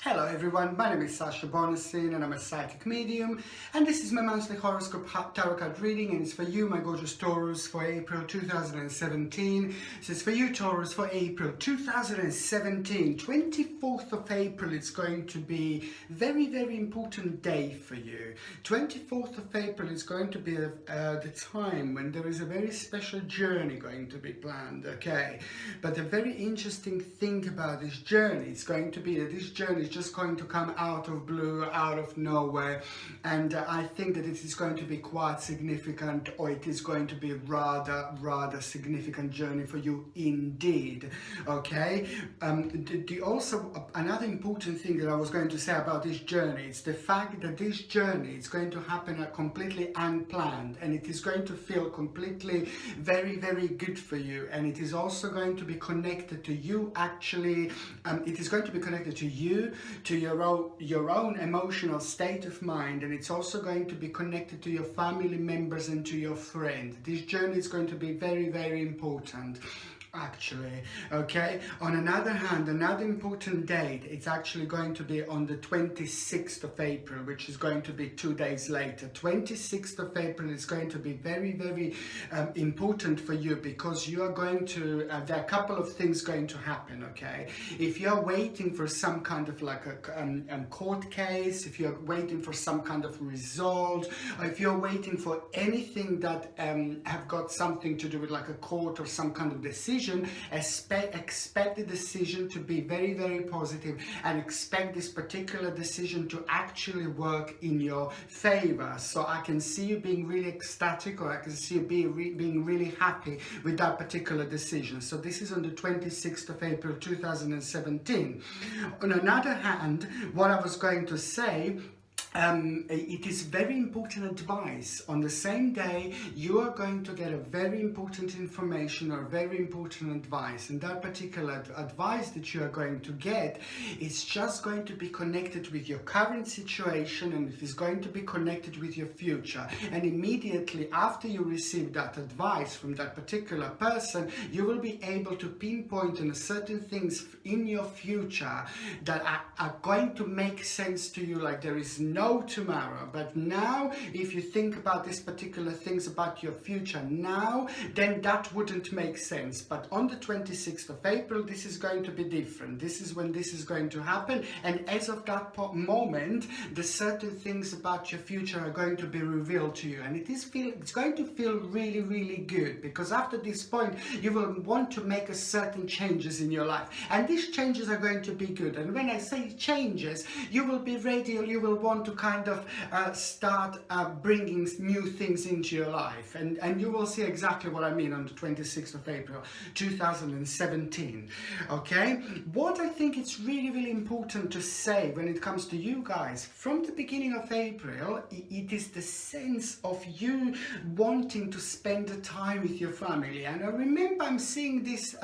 Hello everyone, my name is Sasha Bonasin and I'm a psychic medium, and this is my monthly horoscope tarot card reading, and it's for you, my gorgeous Taurus, for April 2017. So it's for you, Taurus, for April 2017, 24th of April. It's going to be very, very important day for you. 24th of April is going to be the time when there is a very special journey going to be planned, okay? But the very interesting thing about this journey is going to be that this journey is just going to come out of blue, out of nowhere, and I think that it is going to be quite significant, or it is going to be rather significant journey for you indeed, okay? Also another important thing that I was going to say about this journey is the fact that this journey is going to happen completely unplanned, and it is going to feel completely very good for you, and it is also going to be connected to you. Actually, it is going to be connected to you, to your own emotional state of mind, and it's also going to be connected to your family members and to your friends. This journey is going to be very important, actually, okay? On another hand, another important date, it's actually going to be on the 26th of April, which is going to be 2 days later. 26th of April is going to be very important for you, because you are going to, there are a couple of things going to happen, okay? If you're waiting for some kind of like a court case, if you're waiting for some kind of result, or if you're waiting for anything that have got something to do with like a court or some kind of decision, expect the decision to be very positive, and expect this particular decision to actually work in your favor. So I can see you being really ecstatic, or I can see you being really happy with that particular decision. So this is on the 26th of April 2017. On another hand, what I was going to say, it is very important advice. On the same day, you are going to get a very important information or very important advice, and that particular advice that you are going to get is just going to be connected with your current situation, and it is going to be connected with your future. And immediately after you receive that advice from that particular person, you will be able to pinpoint on certain things in your future that are going to make sense to you, like there is no tomorrow. But now, if you think about these particular things about your future now, then that wouldn't make sense. But on the 26th of April, this is going to be different. This is when this is going to happen, and as of that moment, the certain things about your future are going to be revealed to you, and it's going to feel really good, because after this point you will want to make a certain changes in your life, and these changes are going to be good. And when I say changes, you will be ready, or you will want to kind of start bringing new things into your life, and you will see exactly what I mean on the 26th of April 2017. Okay, what I think it's really important to say when it comes to you guys, from the beginning of April, it is the sense of you wanting to spend the time with your family. And I remember seeing this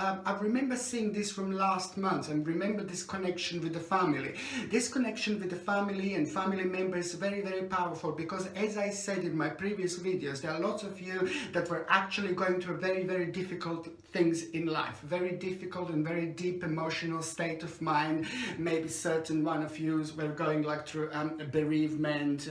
from last month, and remember this connection with the family. This connection with the family and family members is very powerful, because as I said in my previous videos, there are lots of you that were actually going through very difficult things in life, very difficult and very deep emotional state of mind. Maybe certain one of you were going like through bereavement.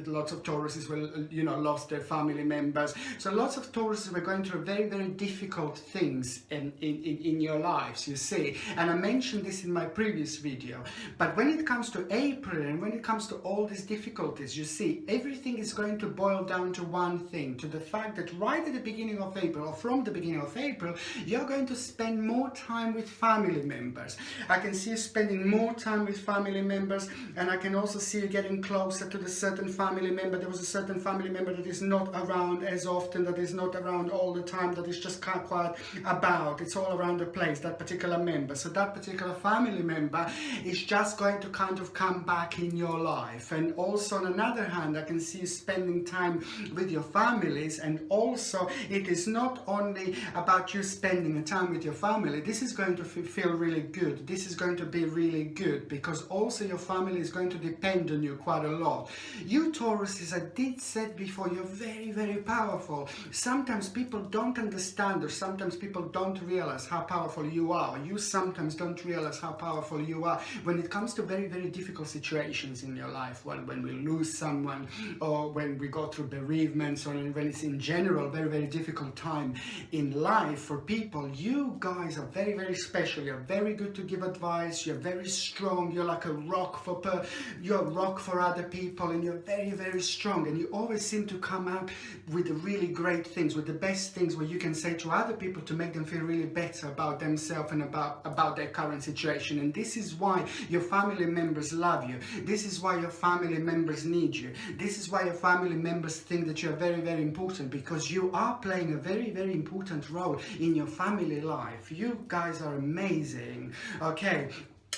Lots of Tauruses will lost their family members. So lots of Tauruses were going through very difficult things in your lives, you see. And I mentioned this in my previous video. But when it comes to April, and when it comes to all these difficulties, you see, everything is going to boil down to one thing, to the fact that right at the beginning of April, or from the beginning of April, you're going to spend more time with family members. I can see you spending more time with family members, and I can also see you getting closer to the certain family member. There was a certain family member that is not around as often, that is not around all the time, that is just kind of quiet about. It's all around the place, that particular member. So that particular family member is just going to kind of come back in your life, And also on another hand, I can see you spending time with your families, and also it is not only about you spending time with your family. This is going to feel really good. This is going to be really good because also your family is going to depend on you quite a lot. You Taurus, as I did said before, you're very, very powerful. Sometimes people don't understand, or sometimes people don't realize how powerful you are. You sometimes don't realize how powerful you are when it comes to very, very difficult situations in your life, when we lose someone, or when we go through bereavements, or when it's in general very, very difficult time in life for people. You guys are very, very special. You're very good to give advice. You're very strong. You're like a rock you're a rock for other people, and you're very, very strong, and you always seem to come out with the really great things, with the best things, where you can say to other people to make them feel really better about themselves and about their current situation. And this is why your family members love you. This is why your family members need you. This is why your family members think that you're very, very important, because you are playing a very, very important role in your family life. You guys are amazing. Okay.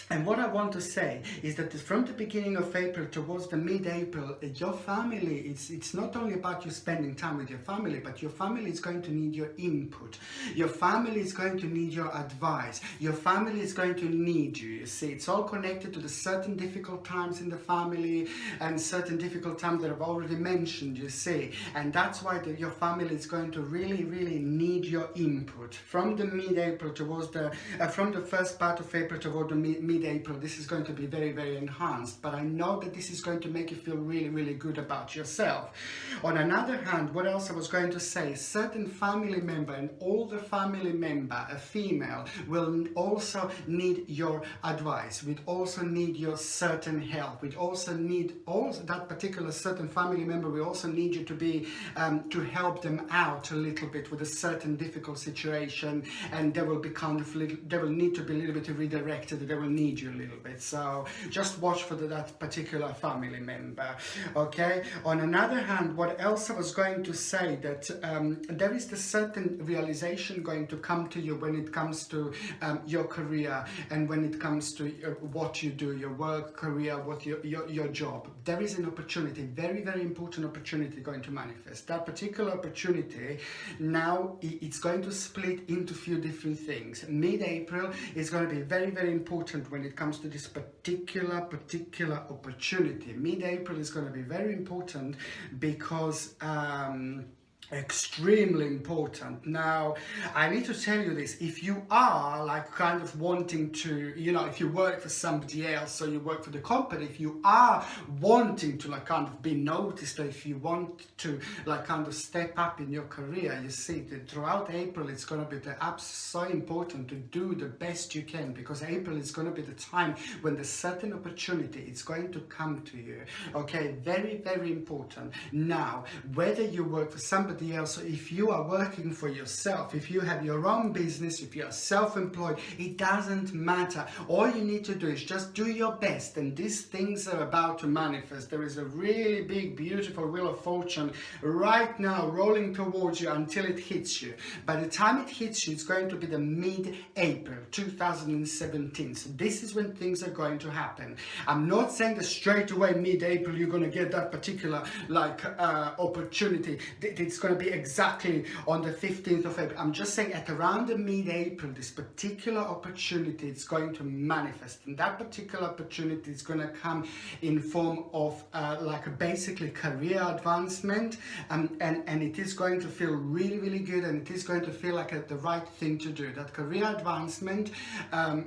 And what I want to say is that from the beginning of April towards the mid-April, your family, it's not only about you spending time with your family, but your family is going to need your input. Your family is going to need your advice. Your family is going to need you. You see, it's all connected to the certain difficult times in the family and certain difficult times that I've already mentioned, you see. And that's why your family is going to really, really need your input. From the mid-April towards from the first part of April toward the mid-April, this is going to be very, very enhanced, but I know that this is going to make you feel really, really good about yourself. On another hand, what else I was going to say, certain family member, and older family member, a female, will also need your advice. We'd also need your certain help. We'd also need that particular certain family member. We also need you to be to help them out a little bit with a certain difficult situation, and they will be they will need to be a little bit redirected. They will need you a little bit, so just watch for that particular family member. Okay. On another hand, what else I was going to say, that there is the certain realization going to come to you when it comes to your career, and when it comes to what you do, your work, career, what your job. There is an opportunity, very, very important opportunity going to manifest. That particular opportunity, now it's going to split into a few different things. Mid-April is going to be very, very important when it comes to this particular opportunity. Mid-April is going to be very important because extremely important. Now, I need to tell you this, if you are like kind of wanting to, you know, if you work for somebody else or you work for the company, if you are wanting to like kind of be noticed, or if you want to like kind of step up in your career, you see that throughout April it's going to be so important to do the best you can, because April is going to be the time when the certain opportunity is going to come to you. Okay, very, very important. Now, whether you work for somebody else, or if you are working for yourself, if you have your own business, if you are self-employed, it doesn't matter. All you need to do is just do your best, and these things are about to manifest. There is a really big, beautiful wheel of fortune right now rolling towards you until it hits you. By the time it hits you, it's going to be the mid-April 2017. So this is when things are going to happen. I'm not saying that straight away mid-April you're going to get that particular like opportunity. It's going to be exactly on the 15th of April. I'm just saying at around the mid-April, this particular opportunity is going to manifest, and that particular opportunity is going to come in form of like basically career advancement, and it is going to feel really, really good, and it is going to feel like the right thing to do. That career advancement,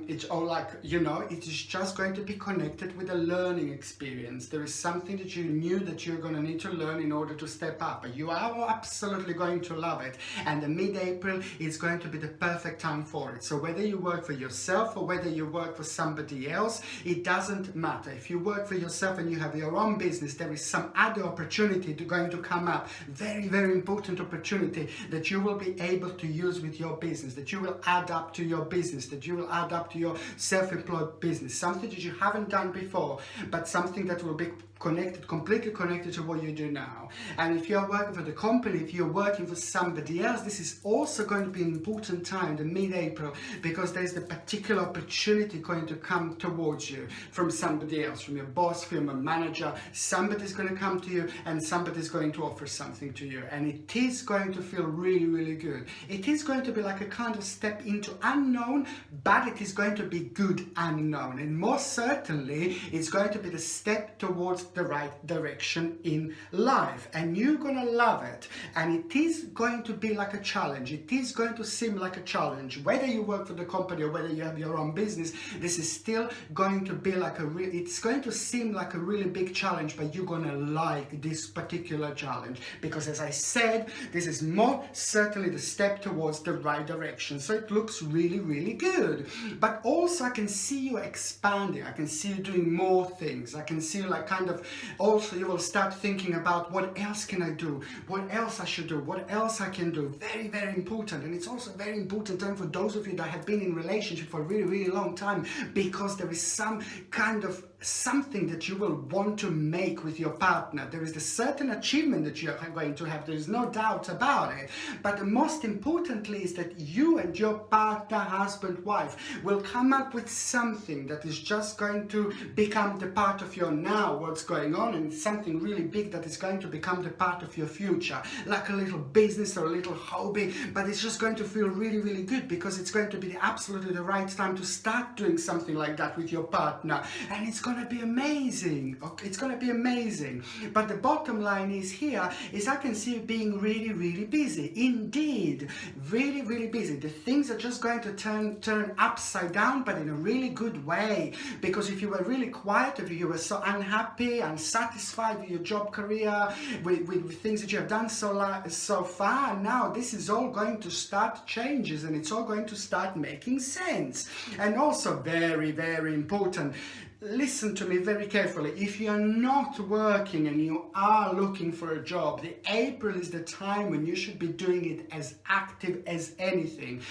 it's all like, you know, it is just going to be connected with a learning experience. There is something that you knew that you're going to need to learn in order to step up, but you are absolutely going to love it, and the mid-April is going to be the perfect time for it. So whether you work for yourself or whether you work for somebody else, it doesn't matter. If you work for yourself and you have your own business, there is some other opportunity going to come up, very, very important opportunity that you will be able to use with your business, that you will add up to your business, that you will add up to your self-employed business, something that you haven't done before, but something that will be completely connected to what you do now. And if you're working for the company, if you're working for somebody else, this is also going to be an important time, the mid-April, because there's the particular opportunity going to come towards you from somebody else, from your boss, from a manager. Somebody's going to come to you and somebody's going to offer something to you, and it is going to feel really, really good. It is going to be like a kind of step into unknown, but it is going to be good unknown, and most certainly it's going to be the step towards the right direction in life, and you're gonna love it. And it is going to be like a challenge. It is going to seem like a challenge, whether you work for the company or whether you have your own business. This is still going to be like it's going to seem like a really big challenge, but you're gonna like this particular challenge, because as I said, this is more certainly the step towards the right direction. So it looks really, really good. But also I can see you expanding. I can see you doing more things. I can see you like kind of, also you will start thinking about what else can I do, what else I should do, what else I can do. Very, very important. And it's also a very important time for those of you that have been in relationship for a really, really long time, because there is some kind of something that you will want to make with your partner. There is a certain achievement that you are going to have. There is no doubt about it. But the most importantly is that you and your partner, husband, wife, will come up with something that is just going to become the part of your now, what's going on, and something really big that is going to become the part of your future, like a little business or a little hobby. But it's just going to feel really, really good, because it's going to be absolutely the right time to start doing something like that with your partner, and it's going to be amazing. Okay, it's going to be amazing. But the bottom line is here is I can see you being really, really busy. Indeed, really, really busy. The things are just going to turn upside down, but in a really good way. Because if you were really quiet, if you were so unhappy, unsatisfied with your job career, with things that you have done so far, now this is all going to start changes, and it's all going to start making sense. And also very, very important, listen to me very carefully. If you're not working and you are looking for a job, the April is the time when you should be doing it as active as anything.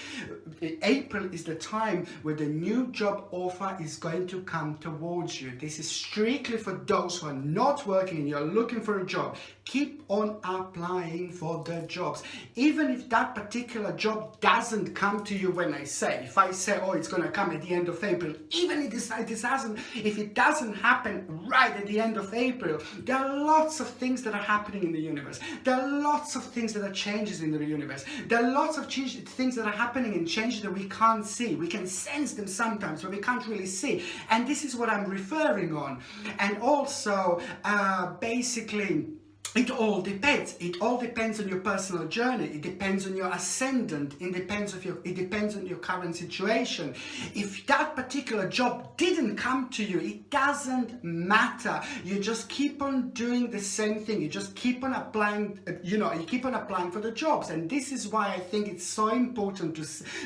April is the time where the new job offer is going to come towards you. This is strictly for those who are not working and you're looking for a job. Keep on applying for the jobs. Even if that particular job doesn't come to you when I say, if I say, oh, it's going to come at the end of April, even if it doesn't happen right at the end of April, there are lots of things that are happening in the universe. There are lots of things that are changes in the universe. There are lots of things that are happening and changes that we can't see. We can sense them sometimes, but we can't really see. And this is what I'm referring on. And also, basically, it all depends. It all depends on your personal journey. It depends on your ascendant. It depends on your current situation. If that particular job didn't come to you, it doesn't matter. You just keep on doing the same thing. You just keep on applying. You keep on applying for the jobs. And this is why I think it's so important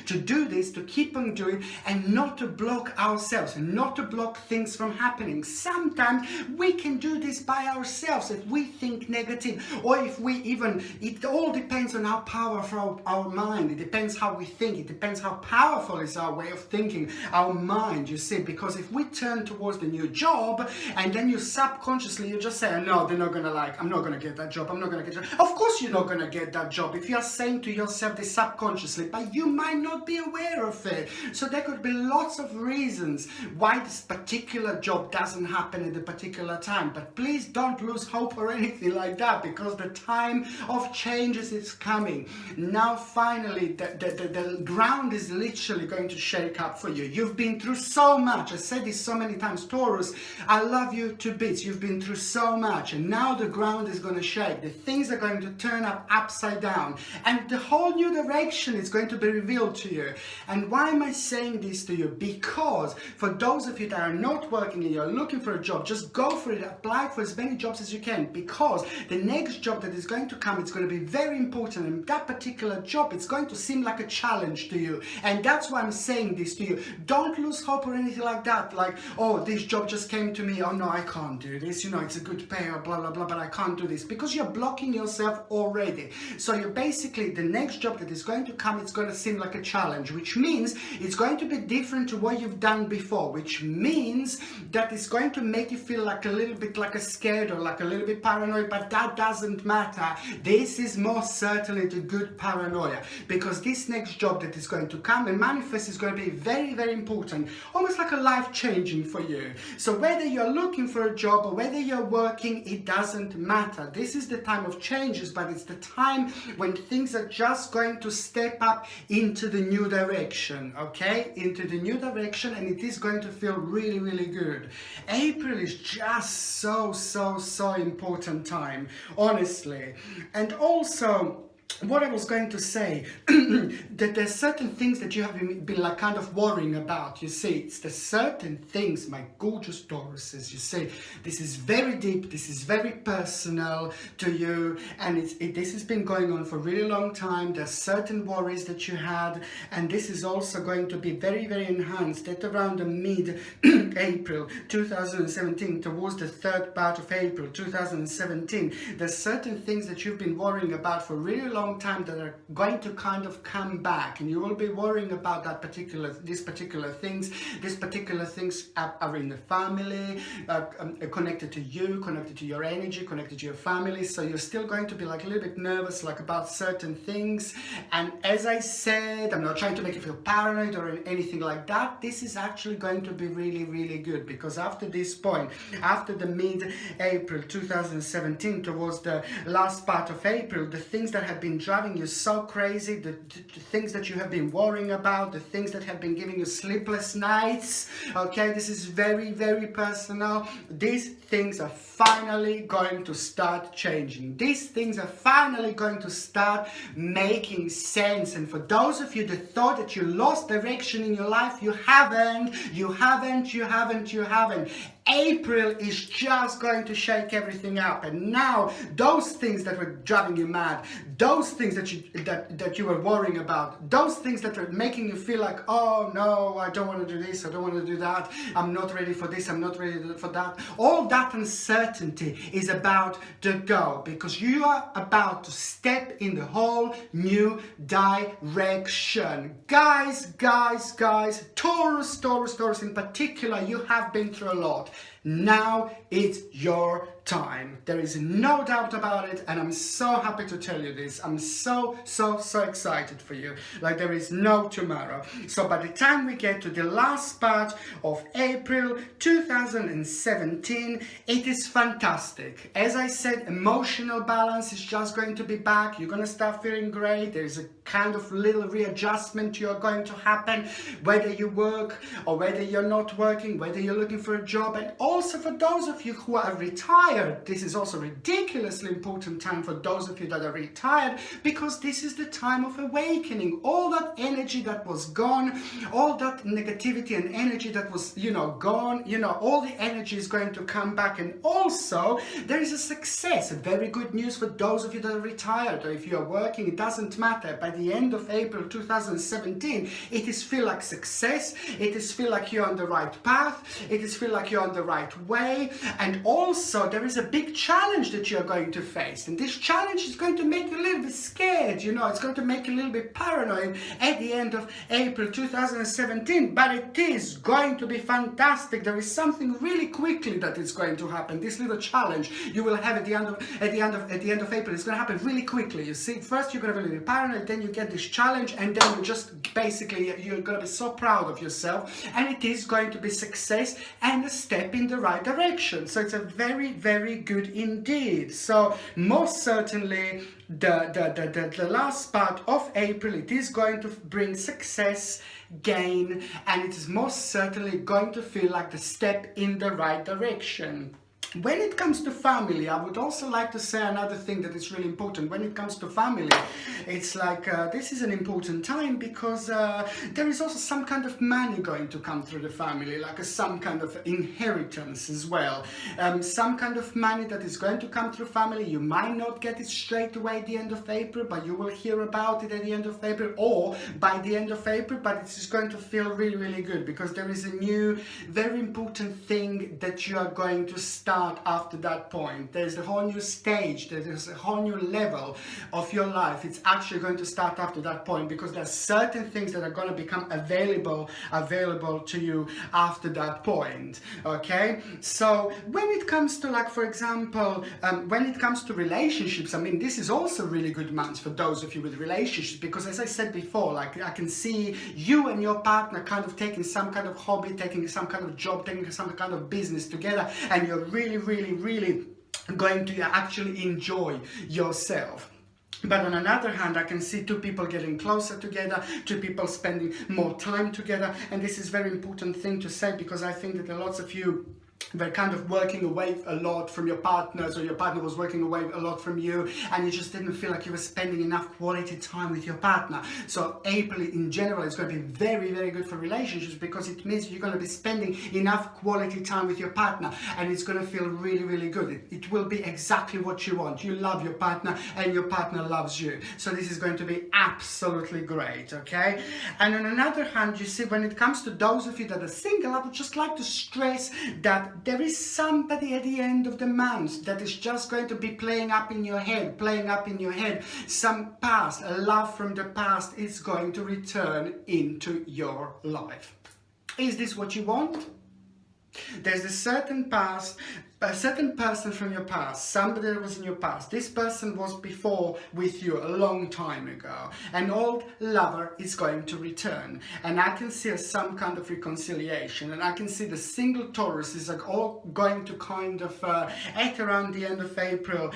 to do this, to keep on doing, and not to block ourselves, and not to block things from happening. Sometimes we can do this by ourselves if we think negative, or if we even, it all depends on how powerful our mind, it depends how we think, it depends how powerful is our way of thinking, our mind, you see, because if we turn towards the new job and then you subconsciously, you just say, no, they're not gonna I'm not gonna get that job, I'm not gonna get that job. Of course you're not gonna get that job if you're saying to yourself this subconsciously, but you might not be aware of it. So there could be lots of reasons why this particular job doesn't happen at a particular time, but please don't lose hope or anything like that, because the time of changes is coming. Now finally the ground is literally going to shake up for you. You've been through so much. I said this so many times, Taurus, I love you to bits. You've been through so much, and now the ground is going to shake. The things are going to turn up upside down, and the whole new direction is going to be revealed to you. And why am I saying this to you? Because for those of you that are not working and you're looking for a job, just go for it. Apply for as many jobs as you can, because the next job that is going to come, it's going to be very important, and that particular job, it's going to seem like a challenge to you. And that's why I'm saying this to you. Don't lose hope or anything like that, like, oh, this job just came to me, oh no, I can't do this, it's a good pay or blah blah blah, but I can't do this, because you're blocking yourself already. So you're basically, the next job that is going to come, it's going to seem like a challenge, which means it's going to be different to what you've done before, which means that it's going to make you feel like a little bit like a scared or like a little bit paranoid, but but that doesn't matter. This is most certainly the good paranoia, because this next job that is going to come and manifest is going to be very, very important, almost like a life changing for you. So whether you're looking for a job or whether you're working, it doesn't matter. This is the time of changes, but it's the time when things are just going to step up into the new direction, okay? Into the new direction, and it is going to feel really, really good. April is just so important time, honestly. And also, what I was going to say, that there's certain things that you have been like kind of worrying about. You see, it's the certain things, my gorgeous Tauruses, you see, this is very deep, this is very personal to you, and this has been going on for a really long time. There's certain worries that you had, and this is also going to be very, very enhanced at around the mid-April 2017, towards the third part of April 2017. There's certain things that you've been worrying about for a really long time that are going to kind of come back, and you will be worrying about these particular things. These particular things are in the family, connected to you, connected to your energy, connected to your family. So you're still going to be like a little bit nervous, like about certain things. And as I said, I'm not trying to make you feel paranoid or anything like that. This is actually going to be really, really good, because after this point, after the mid-April 2017, towards the last part of April, the things that have been driving you so crazy, the things that you have been worrying about, the things that have been giving you sleepless nights, okay, this is very, very personal. These things are finally going to start changing. These things are finally going to start making sense. And for those of you that thought that you lost direction in your life, you haven't. April is just going to shake everything up, and now those things that were driving you mad, those things that you were worrying about, those things that were making you feel like, oh no, I don't want to do this, I don't want to do that, I'm not ready for this, I'm not ready for that, all that uncertainty is about to go, because you are about to step in the whole new direction. Guys, Taurus in particular, you have been through a lot. Now it's your time. There is no doubt about it, and I'm so happy to tell you this. I'm so excited for you, like there is no tomorrow. So by the time we get to the last part of April 2017, it is fantastic. As I said, emotional balance is just going to be back. You're going to start feeling great. There's a kind of little readjustment you're going to happen, whether you work or whether you're not working, whether you're looking for a job. And also for those of you who are retired, this is also a ridiculously important time for those of you that are retired, because this is the time of awakening. All that energy that was gone, all that negativity and energy that was, gone, all the energy is going to come back. And also there is a success, very good news for those of you that are retired, or if you are working, it doesn't matter. By the end of April 2017, it is feel like success, it is feel like you're on the right path, it is feel like you're on the right way. And also there is a big challenge that you're going to face, and this challenge is going to make you a little bit scared, it's going to make you a little bit paranoid at the end of April 2017, but it is going to be fantastic. There is something really quickly that is going to happen. This little challenge you will have at the end of April is going to happen really quickly. You see, first you're going to be a little bit paranoid, then you get this challenge, and then you just basically you're going to be so proud of yourself, and it is going to be success and a step in the right direction. So it's a very, very good indeed. So most certainly the last part of April, it is going to bring success, gain, and it is most certainly going to feel like the step in the right direction. When it comes to family, I would also like to say another thing that is really important. When it comes to family, it's like this is an important time, because there is also some kind of money going to come through the family, like some kind of inheritance as well. Some kind of money that is going to come through family. You might not get it straight away at the end of April, but you will hear about it at the end of April or by the end of April, but it's just going to feel really, really good, because there is a new, very important thing that you are going to start start after that point. There's a whole new stage, there's a whole new level of your life. It's actually going to start after that point, because there's certain things that are going to become available to you after that point. Okay, so when it comes to, like, for example, when it comes to relationships, I mean, this is also really good months for those of you with relationships, because as I said before, like, I can see you and your partner kind of taking some kind of hobby, taking some kind of job, taking some kind of business together, and you're really going to actually enjoy yourself. But on another hand, I can see two people getting closer together, two people spending more time together, and this is a very important thing to say, because I think that lots of you were kind of working away a lot from your partners, or your partner was working away a lot from you, and you just didn't feel like you were spending enough quality time with your partner. So April in general is going to be very good for relationships, because it means you're going to be spending enough quality time with your partner, and it's going to feel really good. It will be exactly what you want. You love your partner and your partner loves you. So this is going to be absolutely great, okay? And on another hand, you see, when it comes to those of you that are single, I would just like to stress that there is somebody at the end of the month that is just going to be playing up in your head. Some past, a love from the past is going to return into your life. Is this what you want? There's a certain past, a certain person from your past, somebody that was in your past. This person was before with you a long time ago. An old lover is going to return, and I can see some kind of reconciliation, and I can see the single Taurus is like all going to kind of at around the end of April.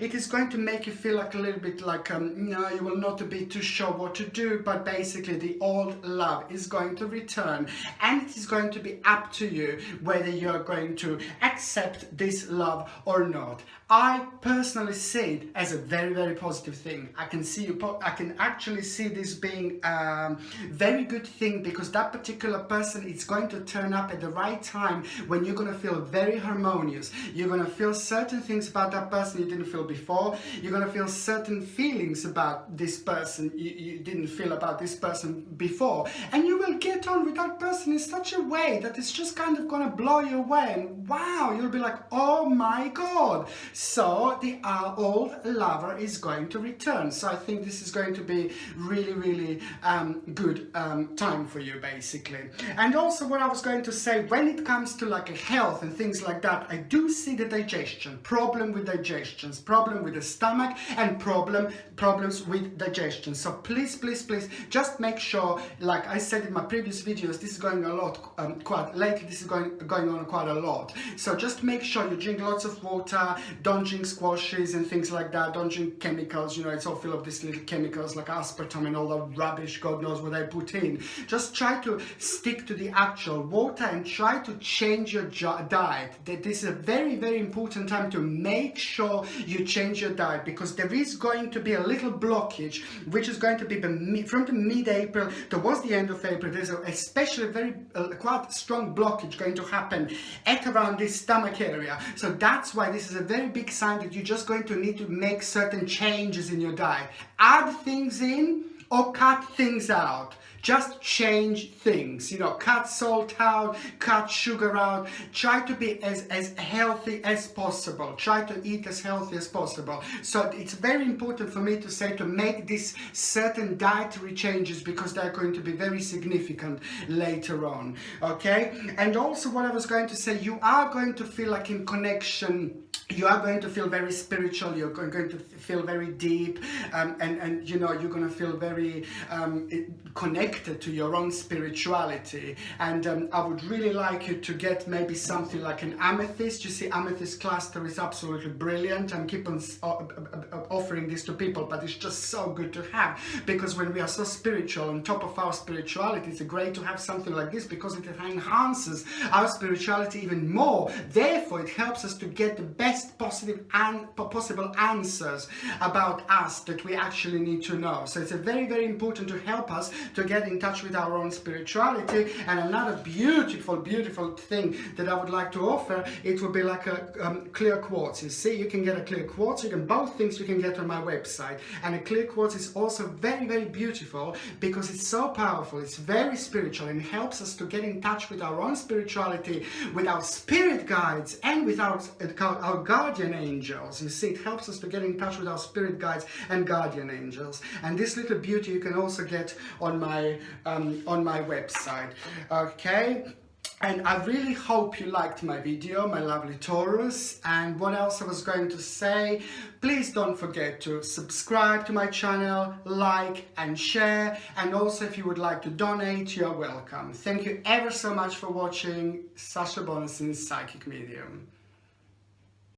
It is going to make you feel like a little bit like no, you will not be too sure what to do, but basically the old love is going to return, and it is going to be up to you whether you are going to accept this love or not. I personally see it as a very positive thing. I can actually see this being a very good thing, because that particular person is going to turn up at the right time when you're going to feel very harmonious. You're going to feel certain things about that person you didn't feel before. You're going to feel certain feelings about this person you didn't feel about this person before, and you will get on with that person in such a way that it's just kind of going to blow you away, and wow, you'll be like, oh my god. So the old lover is going to return. So I think this is going to be really good time for you, basically. And also, what I was going to say, when it comes to like health and things like that, I do see the digestion problem with digestions, problem with the stomach, and problems with digestion. So please just make sure, like I said in my previous videos, this is going a lot quite lately. This is going on quite a lot. So just make sure you drink lots of water, don't drink squashes and things like that, don't drink chemicals, you know, it's all full of these little chemicals like aspartame and all the rubbish, God knows what they put in. Just try to stick to the actual water and try to change your diet. This is a very important time to make sure you change your diet, because there is going to be a little blockage, which is going to be from the mid-April towards the end of April. There's especially very quite strong blockage going to happen at around this stomach area. So that's why this is a very big sign that you're just going to need to make certain changes in your diet. Add things in or cut things out. Just change things, you know, cut salt out, cut sugar out, try to be as healthy as possible, try to eat as healthy as possible. So it's very important for me to say to make these certain dietary changes, because they're going to be very significant later on, okay? And also what I was going to say, you are going to feel like in connection, you are going to feel very spiritual, you're going to feel very deep, and you know, you're going to feel very connected to your own spirituality. And I would really like you to get maybe something like an amethyst. You see, amethyst cluster is absolutely brilliant. I'm keep on offering this to people, but it's just so good to have, because when we are so spiritual, on top of our spirituality, it's great to have something like this, because it enhances our spirituality even more. Therefore, it helps us to get the best possible answers about us that we actually need to know. So it's very important to help us to get get in touch with our own spirituality. And another beautiful, beautiful thing that I would like to offer, it would be like a clear quartz. You see, you can get a clear quartz. You can, both things you can get on my website. And a clear quartz is also very, very beautiful because it's so powerful. It's very spiritual and helps us to get in touch with our own spirituality, with our spirit guides, and with our guardian angels. You see, it helps us to get in touch with our spirit guides and guardian angels. And this little beauty you can also get on my website. Okay. And I really hope you liked my video, my lovely Taurus. And what else I was going to say, please don't forget to subscribe to my channel, like and share. And also if you would like to donate, you're welcome. Thank you ever so much for watching Sasha Bonasin's Psychic Medium.